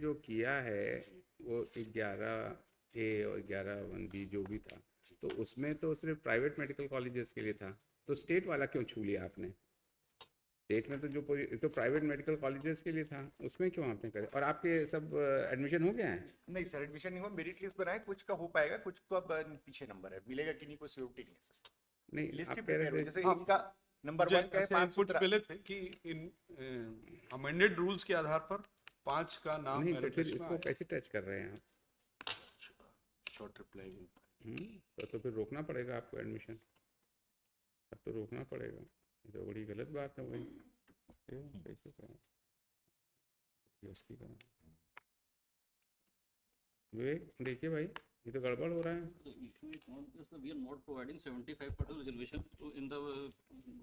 जो किया है वो 11A और 11(1)B जो भी था, तो उसमें तो सिर्फ प्राइवेट मेडिकल कॉलेजेस के लिए था, तो स्टेट वाला क्यों छू लिया आपने? स्टेट में तो जो तो प्राइवेट मेडिकल कॉलेजेस के लिए था, उसमें क्यों आपने करे? और आपके सब एडमिशन हो गए हैं? नहीं सर, एडमिशन नहीं हुआ, मेरिट लिस्ट बनाए, कुछ का हो पाएगा, कुछ को अब पीछे नंबर है, मिलेगा कि नहीं कोई श्योरिटी नहीं है सर। नहीं, लिस्ट आप ही कह प्रिपेयर रहे हो, थे जैसे इनका नंबर मुझे 1 का है ऐसे इनपुट्स 517। मिले थे कि इन अमेंडेड रूल्स के आधार पर 5 का नाम नहीं, तो मेरिट फिर लिस्ट में इसको आया। कैसे टच कर रहे हैं आप? Short reply. तो फिर रोकना पड़ेगा आपको एडमिशन, अब तो रोकना पड़ेगा, ये तो बड़ी गलत बात है भाई। कैसे करें? विवेक देखिए भाई, ये तो गड़बड़ हो रहा है। The issue is not just that we are not providing 75% reservation to in the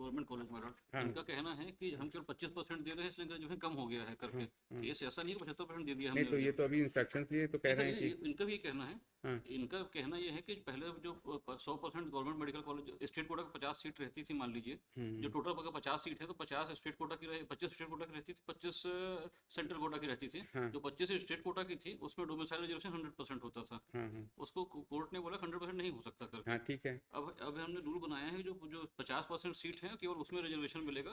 government college my lord. हाँ। इनका कहना है कि हम केवल 25% दे रहे हैं, इसलिए ग्रेजुएशन कम हो गया है करके। ये ऐसा नहीं है 75% दे दिया हमने। नहीं, तो ये तो अभी इंस्ट्रक्शंस लिए तो कह रहे हैं कि इनका भी कहना है, हाँ। इनका कहना ये है कि पहले जो 100% government medical college state quota की 50 सीट रहती थी, मान लीजिए जो टोटल अगर 50 सीट है तो 50 स्टेट कोटा की 25 स्टेट कोटा की रहती थी, 25 सेंट्रल कोटा की रहती थी। हाँ। जो 25 स्टेट कोटा की थी उसमें डोमिसाइल रिजर्वेशन 100% होता था। उसको कोर्ट ने बोला 100% नहीं हो सकता करके। हाँ, ठीक है। अब हमने रूल बनाया है जो 50% सीट है केवल उसमें रिजर्वेशन मिलेगा।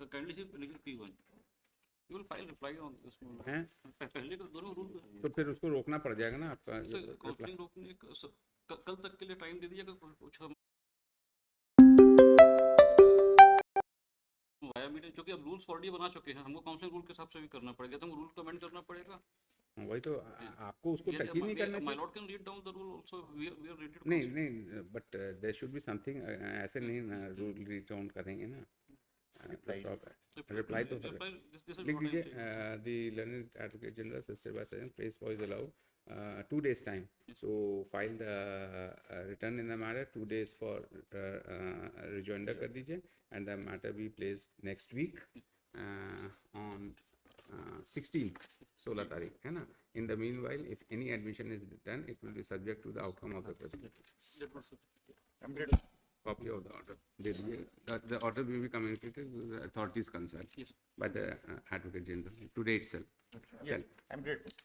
Kindly C P1 you will file reply on this हैं? पहले का दोनों रूल तो फिर उसको रोकना पड़ जाएगा ना आपका। काउंसलिंग रोकने कल तक के लिए टाइम दे दीजिएगा कुछ वाया मीडिया, क्योंकि अब रूल्स ऑलरेडी बना चुके हैं, हमको काउंसलिंग रूल के हिसाब से भी करना पड़ेगा, तो हमको रूल को अमेंड करना पड़ेगा। वही तो आपको उसको टच ही नहीं करना माय चाहिए। Lord can read down the rule also, we are ready to. नहीं, but there should be something, ऐसे नहीं ना रूल रीड डाउन करेंगे ना। रिप्लाई तो लिख दीजिए, the learning advocate general sister by suggestion place for is allow 2 days time to file the return in the matter, 2 days for rejoinder कर दीजिए, and the matter be placed next week on 16th 16 तारीख है ना। In the meanwhile, if any admission is done, it will be subject to the outcome of the proceeding. Copy of the order दे दीजिए। The order will be communicated to the authorities concerned by the advocate general today itself. Yes, I'm grateful.